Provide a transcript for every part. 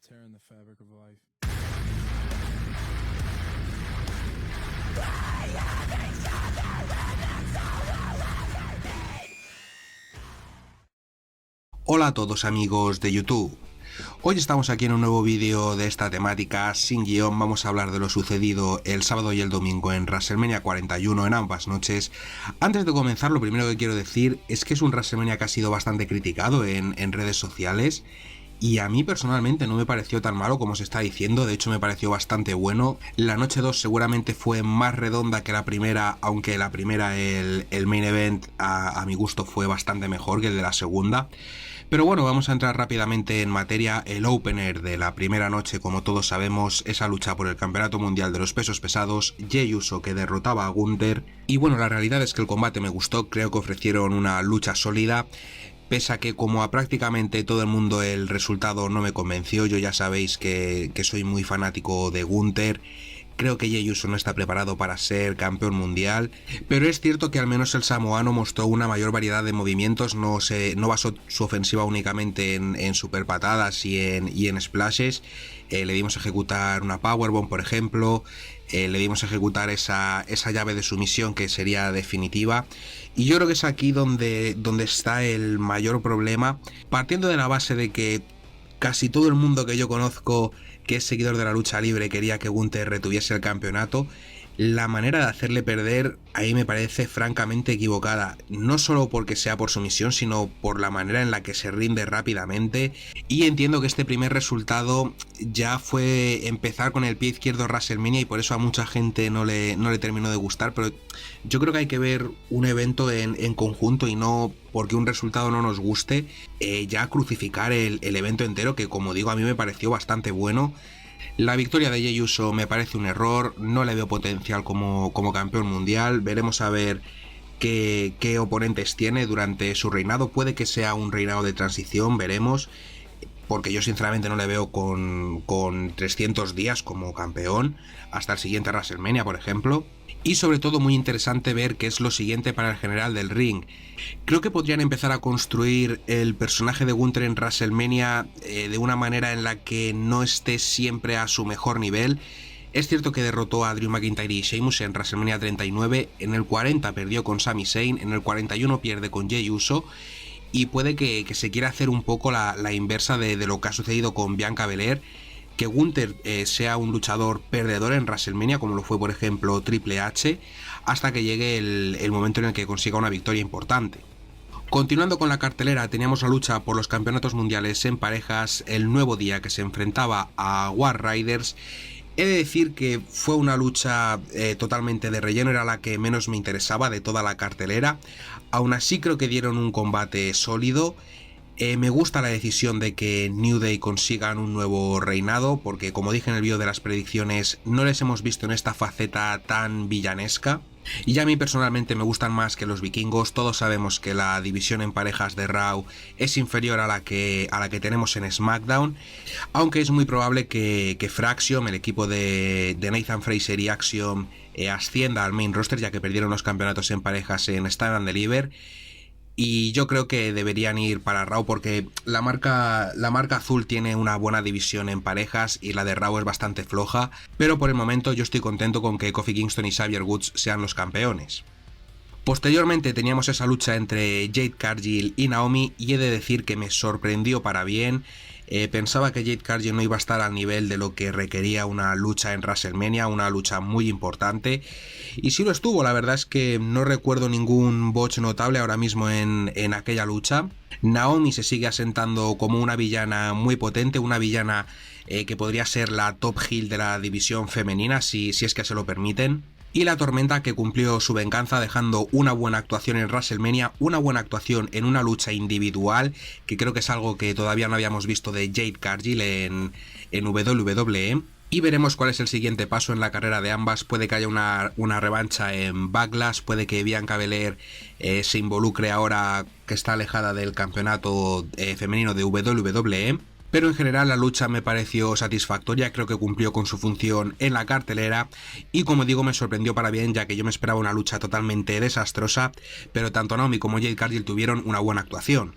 tearing the fabric of life. Hola a todos amigos de YouTube. Hoy estamos aquí en un nuevo vídeo de esta temática sin guión. Vamos a hablar de lo sucedido el sábado y el domingo en WrestleMania 41 en ambas noches. Antes de comenzar, lo primero que quiero decir es que es un WrestleMania que ha sido bastante criticado en redes sociales. Y a mí personalmente no me pareció tan malo como se está diciendo, de hecho me pareció bastante bueno. La noche 2 seguramente fue más redonda que la primera, aunque la primera, el main event, a mi gusto fue bastante mejor que el de la segunda. Pero bueno, vamos a entrar rápidamente en materia. El opener de la primera noche, como todos sabemos, esa lucha por el campeonato mundial de los pesos pesados, Jey Uso que derrotaba a Gunther. Y bueno, la realidad es que el combate me gustó, creo que ofrecieron una lucha sólida. Pese a que como a prácticamente todo el mundo el resultado no me convenció, yo ya sabéis que soy muy fanático de Gunther. Creo que Jey Uso no está preparado para ser campeón mundial, pero es cierto que al menos el samoano mostró una mayor variedad de movimientos, no basó su ofensiva únicamente en super patadas y en splashes. Le vimos ejecutar una powerbomb, por ejemplo, le vimos ejecutar esa llave de sumisión que sería definitiva, y yo creo que es aquí donde está el mayor problema, partiendo de la base de que casi todo el mundo que yo conozco que es seguidor de la lucha libre quería que Gunther retuviese el campeonato. La manera de hacerle perder ahí me parece francamente equivocada, no solo porque sea por sumisión, sino por la manera en la que se rinde rápidamente. Y entiendo que este primer resultado ya fue empezar con el pie izquierdo WrestleMania y por eso a mucha gente no le terminó de gustar, pero yo creo que hay que ver un evento en conjunto y no porque un resultado no nos guste ya crucificar el evento entero, que como digo a mí me pareció bastante bueno. La victoria de Jey Uso me parece un error, no le veo potencial como campeón mundial. Veremos a ver qué oponentes tiene durante su reinado. Puede que sea un reinado de transición, veremos, porque yo sinceramente no le veo con 300 días como campeón hasta el siguiente WrestleMania, por ejemplo. Y sobre todo muy interesante ver qué es lo siguiente para el general del ring. Creo que podrían empezar a construir el personaje de Gunther en WrestleMania de una manera en la que no esté siempre a su mejor nivel. Es cierto que derrotó a Drew McIntyre y Sheamus en WrestleMania 39, en el 40 perdió con Sami Zayn, en el 41 pierde con Jey Uso, y puede que se quiera hacer un poco la inversa de lo que ha sucedido con Bianca Belair, que Gunther sea un luchador perdedor en WrestleMania, como lo fue por ejemplo Triple H, hasta que llegue el momento en el que consiga una victoria importante. Continuando con la cartelera, teníamos la lucha por los campeonatos mundiales en parejas el nuevo día, que se enfrentaba a War Raiders. He de decir que fue una lucha totalmente de relleno, era la que menos me interesaba de toda la cartelera. Aún así creo que dieron un combate sólido. Me gusta la decisión de que New Day consigan un nuevo reinado, porque como dije en el vídeo de las predicciones, no les hemos visto en esta faceta tan villanesca. Y ya a mí personalmente me gustan más que los vikingos. Todos sabemos que la división en parejas de Raw es inferior a la que tenemos en SmackDown, aunque es muy probable que Fraxium, el equipo de Nathan Fraser y Axiom, ascienda al main roster, ya que perdieron los campeonatos en parejas en Stand and Deliver. Y yo creo que deberían ir para Raw porque la marca azul tiene una buena división en parejas y la de Raw es bastante floja, pero por el momento yo estoy contento con que Kofi Kingston y Xavier Woods sean los campeones. Posteriormente teníamos esa lucha entre Jade Cargill y Naomi, y he de decir que me sorprendió para bien. Pensaba que Jade Cargill no iba a estar al nivel de lo que requería una lucha en WrestleMania, una lucha muy importante, y sí lo estuvo. La verdad es que no recuerdo ningún botch notable ahora mismo en aquella lucha. Naomi se sigue asentando como una villana muy potente, una villana que podría ser la top heel de la división femenina si es que se lo permiten. Y la Tormenta, que cumplió su venganza dejando una buena actuación en WrestleMania, una buena actuación en una lucha individual, que creo que es algo que todavía no habíamos visto de Jade Cargill en WWE. Y veremos cuál es el siguiente paso en la carrera de ambas. Puede que haya una revancha en Backlash, puede que Bianca Belair se involucre ahora que está alejada del campeonato femenino de WWE. Pero en general la lucha me pareció satisfactoria, creo que cumplió con su función en la cartelera y como digo me sorprendió para bien, ya que yo me esperaba una lucha totalmente desastrosa, pero tanto Naomi como Jade Cargill tuvieron una buena actuación.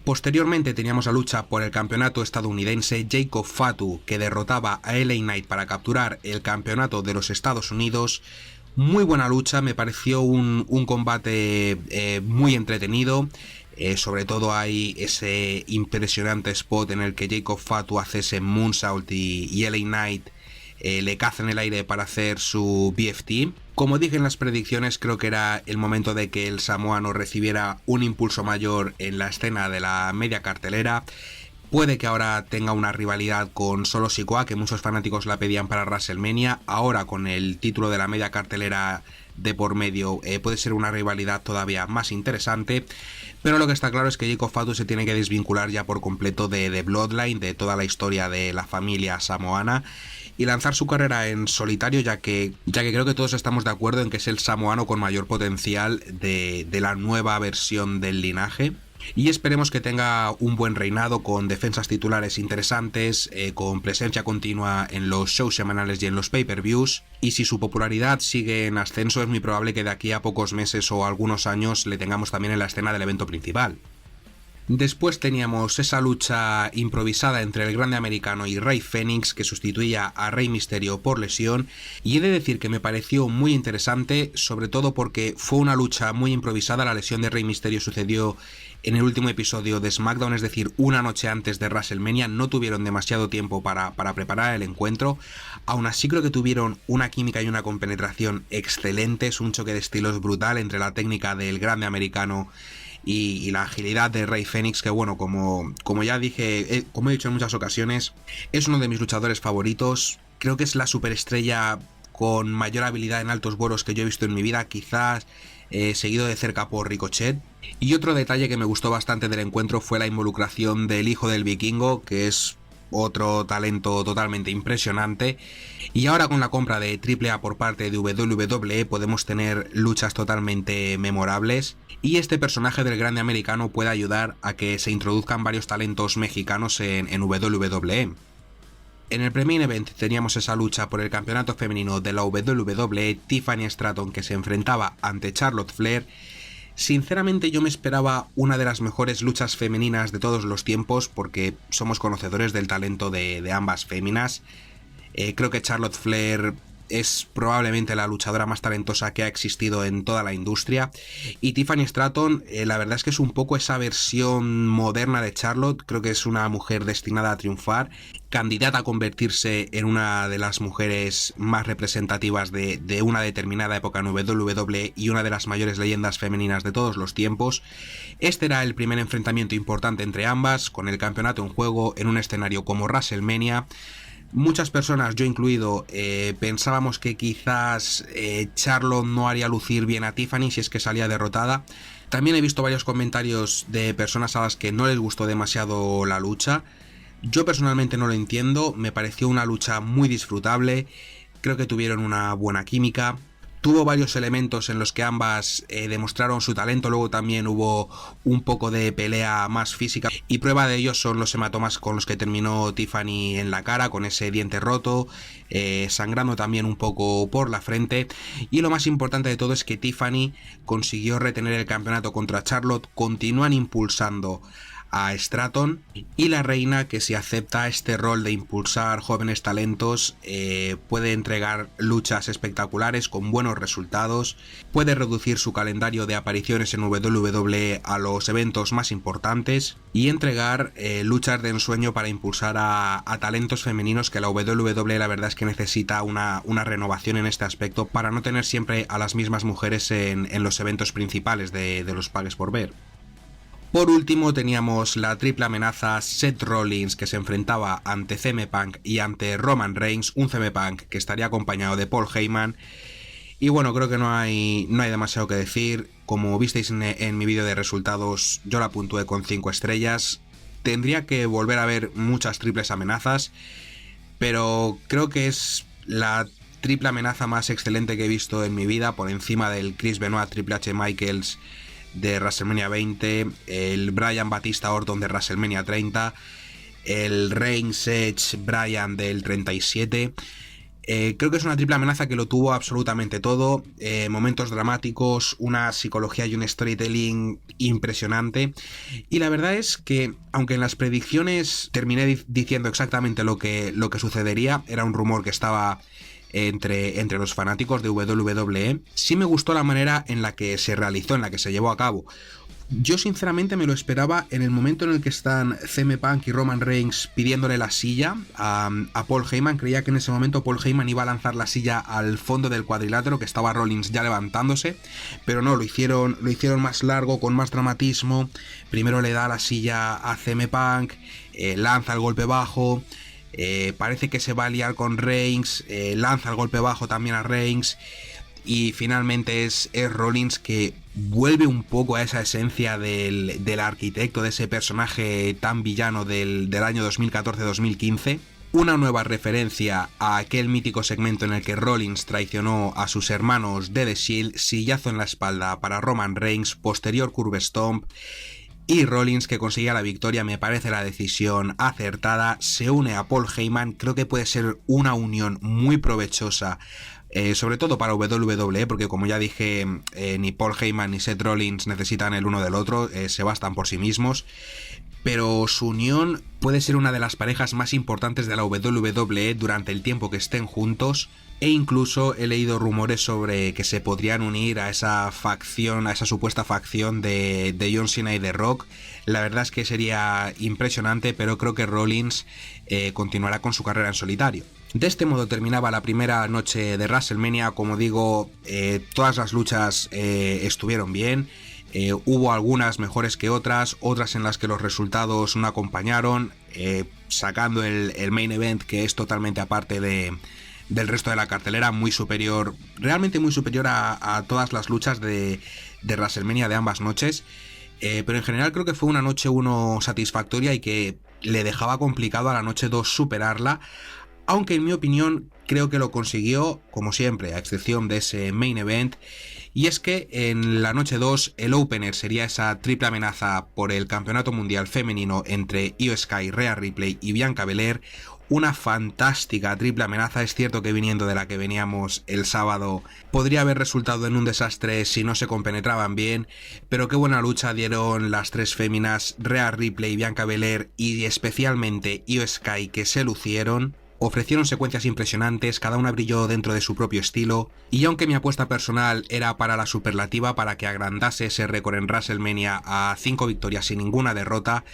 Posteriormente teníamos la lucha por el campeonato estadounidense, Jacob Fatu, que derrotaba a LA Knight para capturar el campeonato de los Estados Unidos. Muy buena lucha, me pareció un combate muy entretenido. Sobre todo hay ese impresionante spot en el que Jacob Fatu hace ese moonsault y LA Knight le caza en el aire para hacer su BFT. Como dije en las predicciones, creo que era el momento de que el samoano recibiera un impulso mayor en la escena de la media cartelera. Puede que ahora tenga una rivalidad con Solo Sikoa, que muchos fanáticos la pedían para WrestleMania. Ahora con el título de la media cartelera de por medio puede ser una rivalidad todavía más interesante. Pero lo que está claro es que Jacob Fatu se tiene que desvincular ya por completo de Bloodline, de toda la historia de la familia samoana, y lanzar su carrera en solitario, ya que creo que todos estamos de acuerdo en que es el samoano con mayor potencial de la nueva versión del linaje. Y esperemos que tenga un buen reinado con defensas titulares interesantes, con presencia continua en los shows semanales y en los pay-per-views. Y si su popularidad sigue en ascenso, es muy probable que de aquí a pocos meses o algunos años le tengamos también en la escena del evento principal. Después teníamos esa lucha improvisada entre el Grande Americano y Rey Fénix, que sustituía a Rey Mysterio por lesión, y he de decir que me pareció muy interesante, sobre todo porque fue una lucha muy improvisada. La lesión de Rey Mysterio sucedió en el último episodio de SmackDown, es decir, una noche antes de WrestleMania. No tuvieron demasiado tiempo para preparar el encuentro. Aún así creo que tuvieron una química y una compenetración excelentes, un choque de estilos brutal entre la técnica del Grande Americano y la agilidad de Rey Fénix, que bueno, como ya dije, como he dicho en muchas ocasiones, es uno de mis luchadores favoritos. Creo que es la superestrella con mayor habilidad en altos vuelos que yo he visto en mi vida, quizás seguido de cerca por Ricochet. Y otro detalle que me gustó bastante del encuentro fue la involucración del hijo del vikingo, que es otro talento totalmente impresionante. Y ahora con la compra de AAA por parte de WWE podemos tener luchas totalmente memorables, y este personaje del Grande Americano puede ayudar a que se introduzcan varios talentos mexicanos en WWE. En el Pre-Main Event teníamos esa lucha por el campeonato femenino de la WWE, Tiffany Stratton, que se enfrentaba ante Charlotte Flair. Sinceramente yo me esperaba una de las mejores luchas femeninas de todos los tiempos, porque somos conocedores del talento de ambas féminas. Creo que Charlotte Flair es probablemente la luchadora más talentosa que ha existido en toda la industria, y Tiffany Stratton la verdad es que es un poco esa versión moderna de Charlotte. Creo que es una mujer destinada a triunfar, candidata a convertirse en una de las mujeres más representativas de una determinada época en WWE y una de las mayores leyendas femeninas de todos los tiempos. Este era el primer enfrentamiento importante entre ambas, con el campeonato en juego en un escenario como WrestleMania. Muchas personas, yo incluido, pensábamos que quizás Charlotte no haría lucir bien a Tiffany si es que salía derrotada. También he visto varios comentarios de personas a las que no les gustó demasiado la lucha. Yo personalmente no lo entiendo, me pareció una lucha muy disfrutable, creo que tuvieron una buena química. Tuvo varios elementos en los que ambas demostraron su talento. Luego también hubo un poco de pelea más física, y prueba de ello son los hematomas con los que terminó Tiffany en la cara, con ese diente roto, sangrando también un poco por la frente. Y lo más importante de todo es que Tiffany consiguió retener el campeonato contra Charlotte. Continúan impulsando a Stratton, y la reina, que si acepta este rol de impulsar jóvenes talentos, puede entregar luchas espectaculares con buenos resultados, puede reducir su calendario de apariciones en WWE a los eventos más importantes y entregar luchas de ensueño para impulsar a talentos femeninos, que la WWE la verdad es que necesita una renovación en este aspecto para no tener siempre a las mismas mujeres en los eventos principales de los pagues por ver. Por último teníamos la triple amenaza Seth Rollins, que se enfrentaba ante CM Punk y ante Roman Reigns, un CM Punk que estaría acompañado de Paul Heyman. Y bueno, creo que no hay demasiado que decir. Como visteis en mi vídeo de resultados, yo la puntué con 5 estrellas. Tendría que volver a ver muchas triples amenazas, pero creo que es la triple amenaza más excelente que he visto en mi vida, por encima del Chris Benoit Triple H Michaels de WrestleMania 20, el Bryan Batista Orton de WrestleMania 30, el Reigns Edge Bryan del 37. Creo que es una triple amenaza que lo tuvo absolutamente todo, momentos dramáticos, una psicología y un storytelling impresionante, y la verdad es que, aunque en las predicciones terminé diciendo exactamente lo que sucedería, era un rumor que estaba entre los fanáticos de WWE, sí me gustó la manera en la que se realizó, en la que se llevó a cabo. Yo sinceramente me lo esperaba en el momento en el que están CM Punk y Roman Reigns pidiéndole la silla a Paul Heyman. Creía que en ese momento Paul Heyman iba a lanzar la silla al fondo del cuadrilátero, que estaba Rollins ya levantándose, pero no, lo hicieron más largo, con más dramatismo. Primero le da la silla a CM Punk, lanza el golpe bajo, parece que se va a liar con Reigns, lanza el golpe bajo también a Reigns, y finalmente es Rollins que vuelve un poco a esa esencia del arquitecto, de ese personaje tan villano del año 2014-2015. Una nueva referencia a aquel mítico segmento en el que Rollins traicionó a sus hermanos de The Shield, sillazo en la espalda para Roman Reigns, posterior curve stomp, y Rollins que conseguía la victoria. Me parece la decisión acertada, se une a Paul Heyman, creo que puede ser una unión muy provechosa, sobre todo para WWE, porque como ya dije, ni Paul Heyman ni Seth Rollins necesitan el uno del otro, se bastan por sí mismos, pero su unión puede ser una de las parejas más importantes de la WWE durante el tiempo que estén juntos, e incluso he leído rumores sobre que se podrían unir a esa facción, a esa supuesta facción de John Cena y The Rock. La verdad es que sería impresionante, pero creo que Rollins continuará con su carrera en solitario. De este modo terminaba la primera noche de WrestleMania. Como digo, todas las luchas estuvieron bien. Hubo algunas mejores que otras en las que los resultados no acompañaron, sacando el main event, que es totalmente aparte del resto de la cartelera, muy superior, realmente muy superior a todas las luchas de WrestleMania de ambas noches. Pero en general creo que fue una noche 1 satisfactoria y que le dejaba complicado a la noche 2 superarla, aunque en mi opinión creo que lo consiguió, como siempre, a excepción de ese main event. Y es que en la noche 2 el opener sería esa triple amenaza por el campeonato mundial femenino entre Io Sky, Rhea Ripley y Bianca Belair. Una fantástica triple amenaza. Es cierto que viniendo de la que veníamos el sábado podría haber resultado en un desastre si no se compenetraban bien, pero qué buena lucha dieron las tres féminas, Rhea Ripley, Bianca Belair y especialmente Io Sky, que se lucieron. Ofrecieron secuencias impresionantes, cada una brilló dentro de su propio estilo, y aunque mi apuesta personal era para la superlativa, para que agrandase ese récord en WrestleMania a 5 victorias sin ninguna derrota,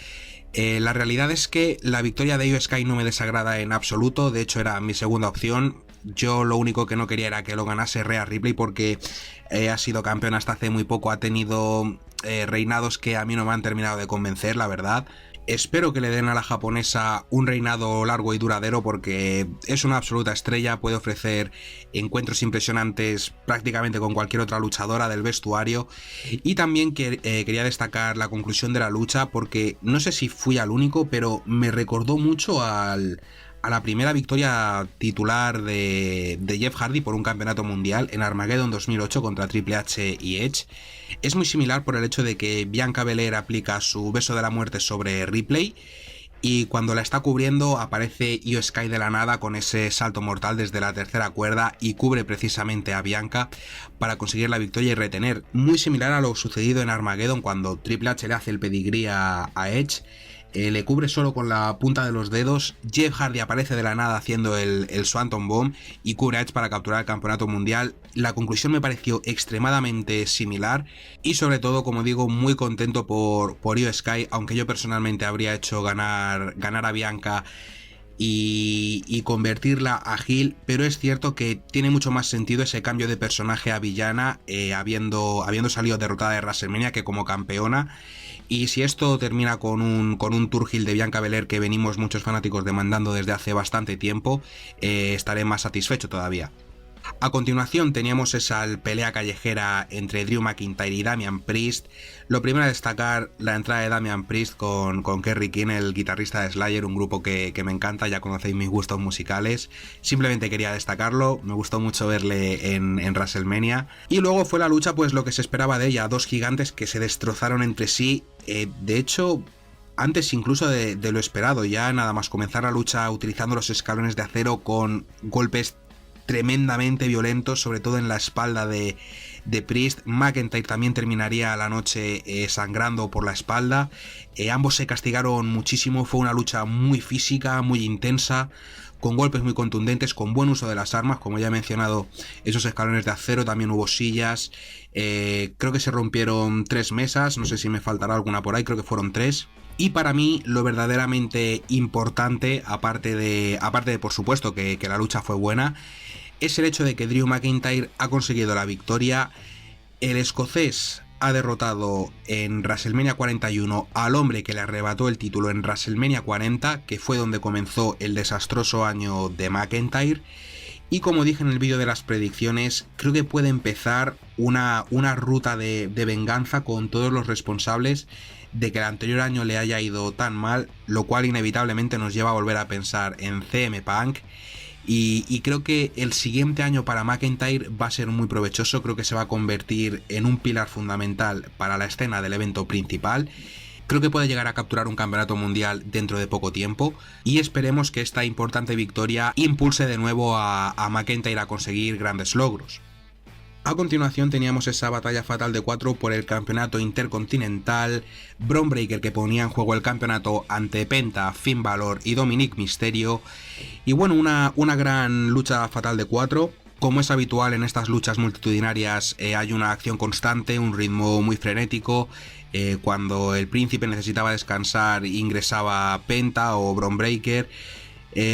la realidad es que la victoria de Io Sky no me desagrada en absoluto. De hecho era mi segunda opción. Yo lo único que no quería era que lo ganase Rhea Ripley, porque ha sido campeona hasta hace muy poco, ha tenido reinados que a mí no me han terminado de convencer, la verdad. Espero que le den a la japonesa un reinado largo y duradero, porque es una absoluta estrella, puede ofrecer encuentros impresionantes prácticamente con cualquier otra luchadora del vestuario. Y también quería destacar la conclusión de la lucha, porque no sé si fui al único, pero me recordó mucho a la primera victoria titular de Jeff Hardy por un campeonato mundial en Armageddon 2008 contra Triple H y Edge. Es muy similar por el hecho de que Bianca Belair aplica su beso de la muerte sobre Ripley, y cuando la está cubriendo aparece Io Sky de la nada con ese salto mortal desde la tercera cuerda y cubre precisamente a Bianca para conseguir la victoria y retener. Muy similar a lo sucedido en Armageddon cuando Triple H le hace el pedigrí a Edge. Le cubre solo con la punta de los dedos. Jeff Hardy aparece de la nada haciendo el Swanton Bomb y cubre a Edge para capturar el campeonato mundial. La conclusión me pareció extremadamente similar y, sobre todo, como digo, muy contento por Io Sky, aunque yo personalmente habría hecho ganar a Bianca y convertirla a heel, pero es cierto que tiene mucho más sentido ese cambio de personaje a villana, habiendo salido derrotada de WrestleMania, que como campeona. Y si esto termina con un tour heel de Bianca Belair que venimos muchos fanáticos demandando desde hace bastante tiempo, estaré más satisfecho todavía. A continuación teníamos esa pelea callejera entre Drew McIntyre y Damian Priest. Lo primero a destacar, la entrada de Damian Priest con Kerry King, el guitarrista de Slayer, un grupo que me encanta, ya conocéis mis gustos musicales. Simplemente quería destacarlo, me gustó mucho verle en WrestleMania. Y luego fue la lucha, pues lo que se esperaba de ella, dos gigantes que se destrozaron entre sí. De hecho, antes incluso de lo esperado, ya nada más comenzar la lucha utilizando los escalones de acero con golpes tremendamente violentos, sobre todo en la espalda de Priest. McIntyre también terminaría la noche sangrando por la espalda. Ambos se castigaron muchísimo, fue una lucha muy física, muy intensa, con golpes muy contundentes, con buen uso de las armas, como ya he mencionado, esos escalones de acero, también hubo sillas, creo que se rompieron 3 mesas, no sé si me faltará alguna por ahí, creo que fueron 3. Y para mí lo verdaderamente importante, aparte de por supuesto que la lucha fue buena, es el hecho de que Drew McIntyre ha conseguido la victoria. El escocés ha derrotado en WrestleMania 41 al hombre que le arrebató el título en WrestleMania 40, que fue donde comenzó el desastroso año de McIntyre. Y como dije en el vídeo de las predicciones, creo que puede empezar una ruta de venganza con todos los responsables de que el anterior año le haya ido tan mal, lo cual inevitablemente nos lleva a volver a pensar en CM Punk. Y creo que el siguiente año para McIntyre va a ser muy provechoso, creo que se va a convertir en un pilar fundamental para la escena del evento principal. Creo que puede llegar a capturar un campeonato mundial dentro de poco tiempo y esperemos que esta importante victoria impulse de nuevo a McIntyre a conseguir grandes logros. A continuación teníamos esa batalla fatal de 4 por el campeonato intercontinental, Bron Breakker que ponía en juego el campeonato ante Penta, Finn Balor y Dominic Mysterio. Y bueno, una gran lucha fatal de 4. Como es habitual en estas luchas multitudinarias, hay una acción constante, un ritmo muy frenético. Cuando el príncipe necesitaba descansar, ingresaba Penta o Bron Breakker.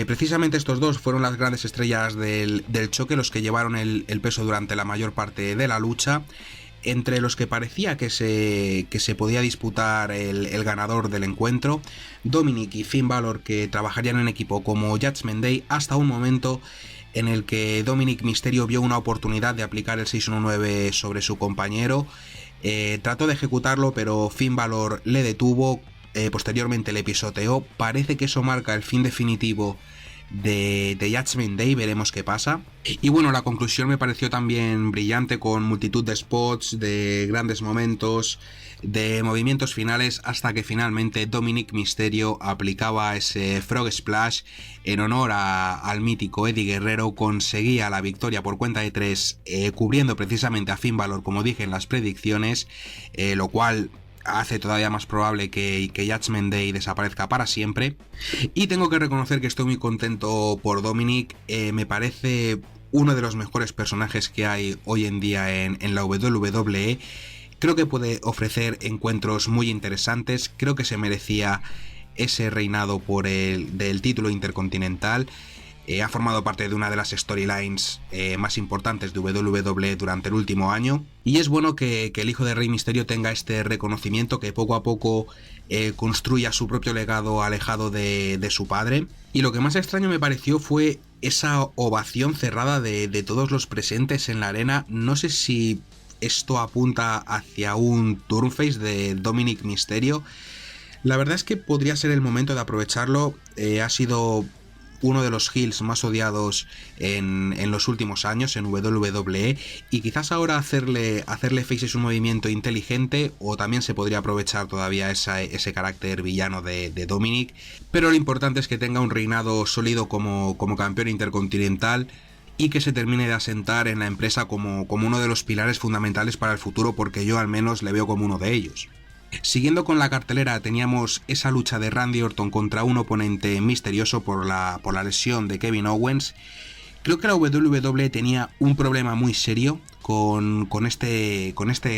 Precisamente estos dos fueron las grandes estrellas del choque, los que llevaron el peso durante la mayor parte de la lucha, entre los que parecía que se podía disputar el ganador del encuentro, Dominic y Finn Balor, que trabajarían en equipo como Judgment Day, hasta un momento en el que Dominic Mysterio vio una oportunidad de aplicar el 619 sobre su compañero. Trató de ejecutarlo, pero Finn Balor le detuvo. Posteriormente le pisoteó. Parece que eso marca el fin definitivo de Judgment Day, veremos qué pasa. Y bueno, la conclusión me pareció también brillante, con multitud de spots, de grandes momentos, de movimientos finales, hasta que finalmente Dominic Mysterio aplicaba ese Frog Splash en honor al mítico Eddie Guerrero. Conseguía la victoria por cuenta de 3, cubriendo precisamente a Finn Balor, como dije en las predicciones, lo cual hace todavía más probable que Judgment Day desaparezca para siempre. Y tengo que reconocer que estoy muy contento por Dominic. Me parece uno de los mejores personajes que hay hoy en día en la WWE. Creo que puede ofrecer encuentros muy interesantes. Creo que se merecía ese reinado por del título intercontinental. Ha formado parte de una de las storylines más importantes de WWE durante el último año. Y es bueno que el hijo de Rey Mysterio tenga este reconocimiento, que poco a poco construya su propio legado alejado de su padre. Y lo que más extraño me pareció fue esa ovación cerrada de todos los presentes en la arena. No sé si esto apunta hacia un turnface de Dominic Mysterio. La verdad es que podría ser el momento de aprovecharlo. Ha sido uno de los heels más odiados en los últimos años en WWE, y quizás ahora hacerle face es un movimiento inteligente, o también se podría aprovechar todavía ese carácter villano de Dominic, pero lo importante es que tenga un reinado sólido como campeón intercontinental y que se termine de asentar en la empresa como uno de los pilares fundamentales para el futuro, porque yo al menos le veo como uno de ellos. Siguiendo con la cartelera, teníamos esa lucha de Randy Orton contra un oponente misterioso por la lesión de Kevin Owens. Creo que la WWE tenía un problema muy serio con este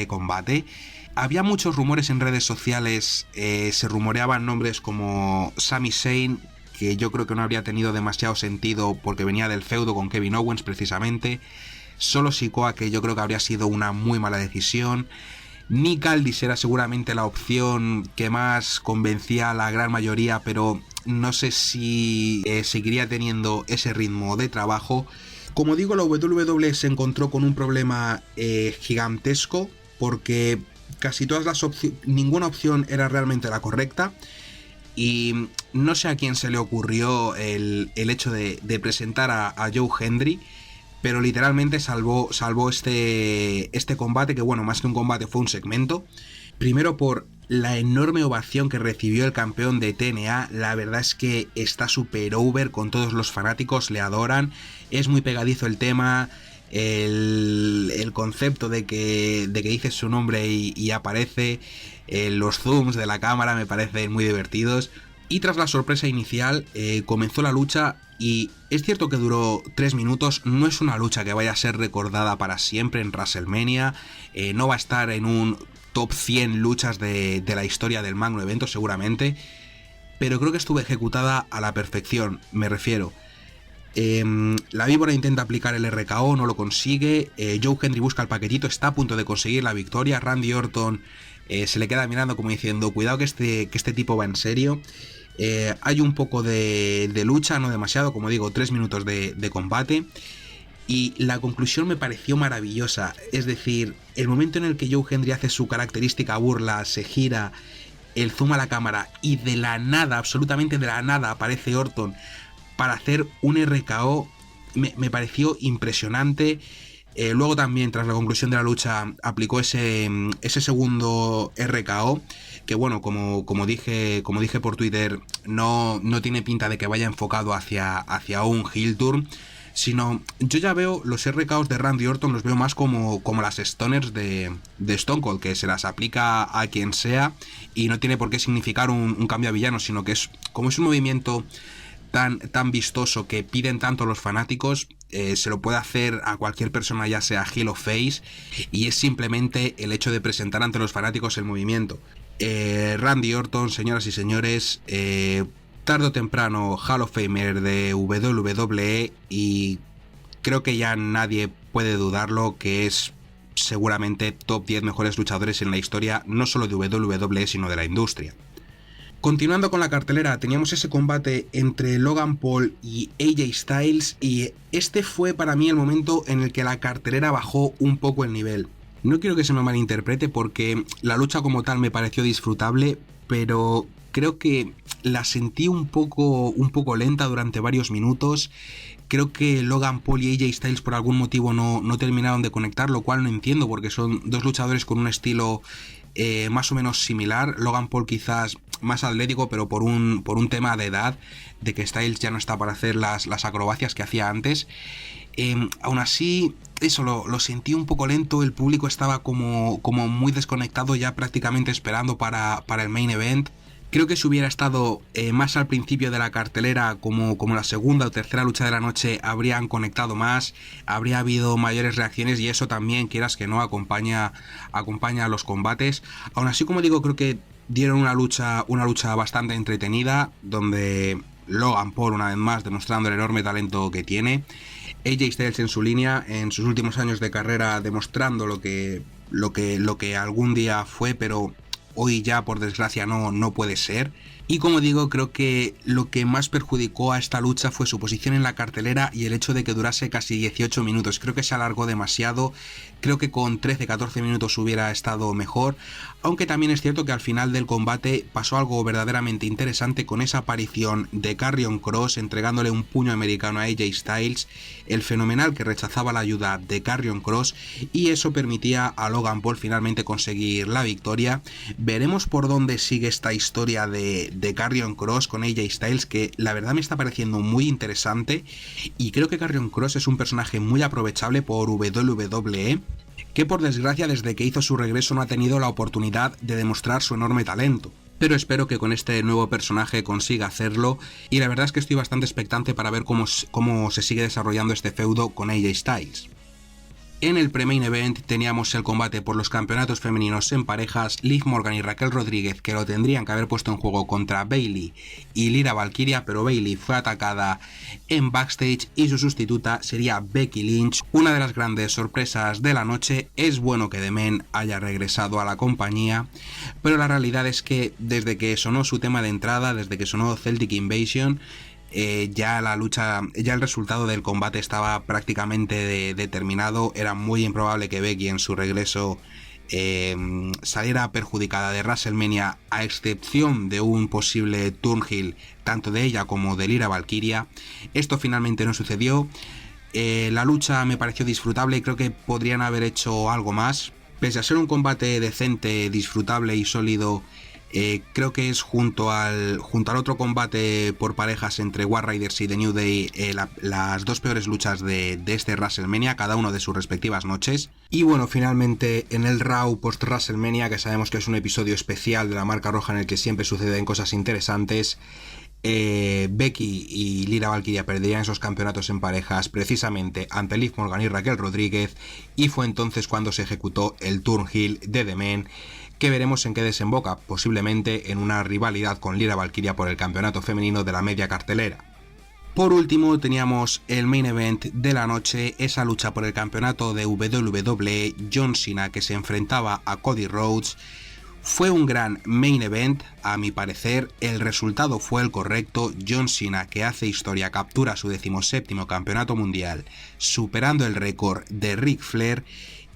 combate. Había muchos rumores en redes sociales, se rumoreaban nombres como Sami Zayn, que yo creo que no habría tenido demasiado sentido porque venía del feudo con Kevin Owens precisamente. Solo Sikoa, que yo creo que habría sido una muy mala decisión. Nick Aldis era seguramente la opción que más convencía a la gran mayoría, pero no sé si seguiría teniendo ese ritmo de trabajo. Como digo, la WWE se encontró con un problema gigantesco, porque casi todas las ninguna opción era realmente la correcta. Y no sé a quién se le ocurrió el hecho de presentar a Joe Hendry, pero literalmente salvó este combate, que bueno, más que un combate fue un segmento. Primero por la enorme ovación que recibió el campeón de TNA, la verdad es que está super over con todos los fanáticos, le adoran, es muy pegadizo el tema, el concepto de que dices su nombre y aparece, los zooms de la cámara me parecen muy divertidos. Y tras la sorpresa inicial, comenzó la lucha y es cierto que duró 3 minutos, no es una lucha que vaya a ser recordada para siempre en WrestleMania, no va a estar en un top 100 luchas de la historia del magno evento seguramente, pero creo que estuvo ejecutada a la perfección, me refiero. La víbora intenta aplicar el RKO, no lo consigue, Joe Hendry busca el paquetito, está a punto de conseguir la victoria, Randy Orton se le queda mirando como diciendo cuidado que este tipo va en serio. Hay un poco de lucha, no demasiado, como digo, 3 minutos de combate. Y la conclusión me pareció maravillosa. Es decir, el momento en el que Joe Hendry hace su característica burla, se gira, el zoom a la cámara y de la nada, absolutamente de la nada, aparece Orton para hacer un RKO, me pareció impresionante. Luego también, tras la conclusión de la lucha, aplicó ese segundo RKO, que bueno, como dije por Twitter, no tiene pinta de que vaya enfocado hacia un heel turn, sino yo ya veo los RKOs de Randy Orton, los veo más como las stoners de Stone Cold, que se las aplica a quien sea y no tiene por qué significar un cambio a villano, sino que es un movimiento tan vistoso que piden tanto los fanáticos, se lo puede hacer a cualquier persona, ya sea heel o face, y es simplemente el hecho de presentar ante los fanáticos el movimiento. Randy Orton, señoras y señores, tarde o temprano Hall of Famer de WWE, y creo que ya nadie puede dudarlo que es seguramente top 10 mejores luchadores en la historia, no solo de WWE sino de la industria. Continuando con la cartelera, teníamos ese combate entre Logan Paul y AJ Styles, y este fue para mí el momento en el que la cartelera bajó un poco el nivel. No quiero que se me malinterprete porque la lucha como tal me pareció disfrutable, pero creo que la sentí un poco lenta durante varios minutos. Creo que Logan Paul y AJ Styles por algún motivo no terminaron de conectar, lo cual no entiendo porque son dos luchadores con un estilo más o menos similar. Logan Paul quizás más atlético, pero por un tema de edad, de que Styles ya no está para hacer las acrobacias que hacía antes. Aún así, eso lo sentí un poco lento, el público estaba como muy desconectado, ya prácticamente esperando para el main event. Creo que si hubiera estado más al principio de la cartelera, como la segunda o tercera lucha de la noche, habrían conectado más, habría habido mayores reacciones, y eso también, quieras que no, acompaña a los combates. Aún así, como digo, creo que dieron una lucha bastante entretenida, donde Logan Paul, una vez más, demostrando el enorme talento que tiene. AJ Styles en su línea, en sus últimos años de carrera, demostrando lo que algún día fue, pero hoy ya por desgracia no puede ser. Y como digo, creo que lo que más perjudicó a esta lucha fue su posición en la cartelera y el hecho de que durase casi 18 minutos. Creo que se alargó demasiado, creo que con 13-14 minutos hubiera estado mejor, aunque también es cierto que al final del combate pasó algo verdaderamente interesante con esa aparición de Karrion Kross entregándole un puño americano a AJ Styles, el fenomenal que rechazaba la ayuda de Karrion Kross, y eso permitía a Logan Paul finalmente conseguir la victoria. Veremos por dónde sigue esta historia de Karrion Kross con AJ Styles, que la verdad me está pareciendo muy interesante, y creo que Karrion Kross es un personaje muy aprovechable por WWE, que por desgracia desde que hizo su regreso no ha tenido la oportunidad de demostrar su enorme talento. Pero espero que con este nuevo personaje consiga hacerlo, y la verdad es que estoy bastante expectante para ver cómo se sigue desarrollando este feudo con AJ Styles. En el pre-main event teníamos el combate por los campeonatos femeninos en parejas, Liv Morgan y Raquel Rodríguez, que lo tendrían que haber puesto en juego contra Bayley y Lyra Valkyria, pero Bayley fue atacada en backstage y su sustituta sería Becky Lynch. Una de las grandes sorpresas de la noche. Es bueno que The Men haya regresado a la compañía, pero la realidad es que desde que sonó su tema de entrada, desde que sonó Celtic Invasion, ya el resultado del combate estaba prácticamente determinado. Era muy improbable que Becky en su regreso saliera perjudicada de WrestleMania, a excepción de un posible turn heel tanto de ella como de Lyra Valkyria. Esto finalmente no sucedió. La lucha me pareció disfrutable y creo que podrían haber hecho algo más. Pese a ser un combate decente, disfrutable y sólido, creo que es junto al otro combate por parejas entre War Raiders y The New Day las dos peores luchas de este WrestleMania, cada uno de sus respectivas noches. Y bueno, finalmente en el Raw post WrestleMania, que sabemos que es un episodio especial de la marca roja en el que siempre suceden cosas interesantes, Becky y Lyra Valkyria perderían esos campeonatos en parejas precisamente ante Liv Morgan y Raquel Rodríguez, y fue entonces cuando se ejecutó el turn heel de The Men, que veremos en qué desemboca, posiblemente en una rivalidad con Lyra Valkyria por el campeonato femenino de la media cartelera. Por último teníamos el main event de la noche, esa lucha por el campeonato de WWE, John Cena que se enfrentaba a Cody Rhodes. Fue un gran main event, a mi parecer, el resultado fue el correcto. John Cena, que hace historia, captura su 17º campeonato mundial, superando el récord de Ric Flair.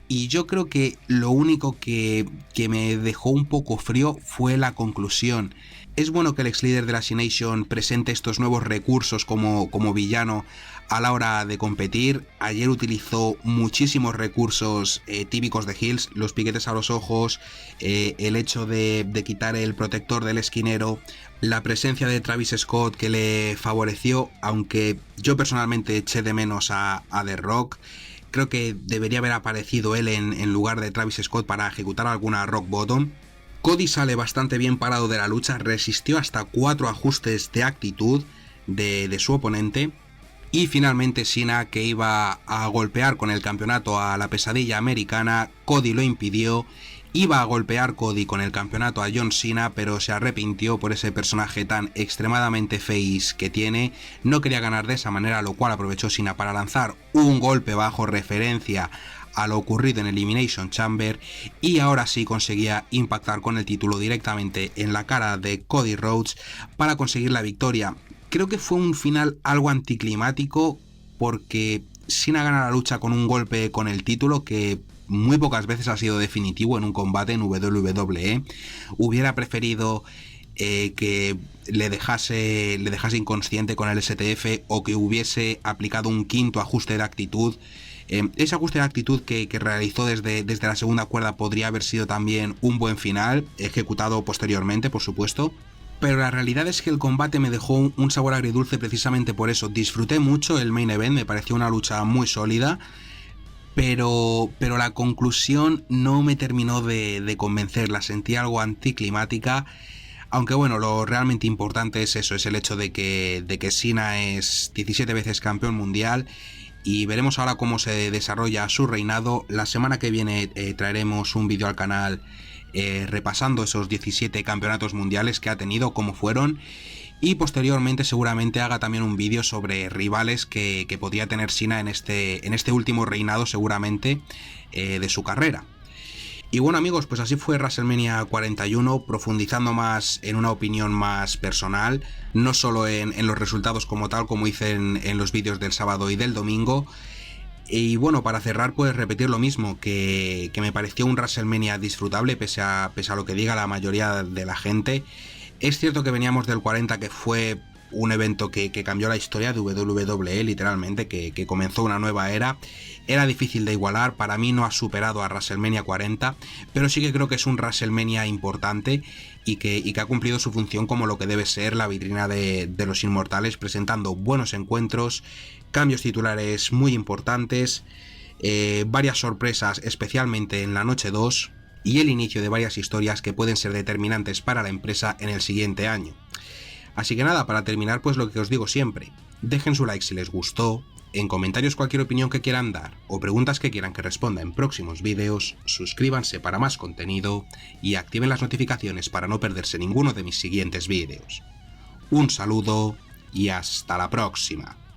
Y yo creo que lo único que me dejó un poco frío fue la conclusión. Es bueno que el ex líder de la C-Nation presente estos nuevos recursos como villano a la hora de competir. Ayer utilizó muchísimos recursos típicos de heels, los piquetes a los ojos, el hecho de quitar el protector del esquinero, la presencia de Travis Scott que le favoreció, aunque yo personalmente eché de menos a The Rock. Creo que debería haber aparecido él en lugar de Travis Scott para ejecutar alguna Rock Bottom. Cody sale bastante bien parado de la lucha, resistió hasta 4 ajustes de actitud de su oponente. Y finalmente Cena, que iba a golpear con el campeonato a la pesadilla americana, Cody lo impidió. Iba a golpear Cody con el campeonato a John Cena, pero se arrepintió por ese personaje tan extremadamente face que tiene. No quería ganar de esa manera, lo cual aprovechó Cena para lanzar un golpe bajo, referencia a lo ocurrido en Elimination Chamber, y ahora sí conseguía impactar con el título directamente en la cara de Cody Rhodes para conseguir la victoria. Creo que fue un final algo anticlimático porque Cena gana la lucha con un golpe con el título que muy pocas veces ha sido definitivo en un combate en WWE. Hubiera preferido que le dejase inconsciente con el STF, o que hubiese aplicado un quinto ajuste de actitud. Ese ajuste de actitud que realizó desde la segunda cuerda podría haber sido también un buen final, ejecutado posteriormente, por supuesto. Pero la realidad es que el combate me dejó un sabor agridulce precisamente por eso. Disfruté mucho el main event, me pareció una lucha muy sólida, pero la conclusión no me terminó de convencer, la sentí algo anticlimática. Aunque bueno, lo realmente importante es eso, es el hecho de que Cena es 17 veces campeón mundial, y veremos ahora cómo se desarrolla su reinado. La semana que viene traeremos un vídeo al canal repasando esos 17 campeonatos mundiales que ha tenido, cómo fueron, y posteriormente seguramente haga también un vídeo sobre rivales que podría tener Cena en este último reinado seguramente de su carrera. Y bueno amigos, pues así fue WrestleMania 41, profundizando más en una opinión más personal, no solo en los resultados como tal, como hice en los vídeos del sábado y del domingo. Y bueno, para cerrar pues repetir lo mismo, que me pareció un WrestleMania disfrutable pese a lo que diga la mayoría de la gente. Es cierto que veníamos del 40, que fue un evento que cambió la historia de WWE literalmente, que comenzó una nueva era. Era difícil de igualar, para mí no ha superado a WrestleMania 40, pero sí que creo que es un WrestleMania importante y que ha cumplido su función como lo que debe ser la vitrina de los inmortales, presentando buenos encuentros, cambios titulares muy importantes, varias sorpresas especialmente en la noche 2 y el inicio de varias historias que pueden ser determinantes para la empresa en el siguiente año. Así que nada, para terminar pues lo que os digo siempre, dejen su like si les gustó, en comentarios cualquier opinión que quieran dar o preguntas que quieran que responda en próximos vídeos, suscríbanse para más contenido y activen las notificaciones para no perderse ninguno de mis siguientes vídeos. Un saludo y hasta la próxima.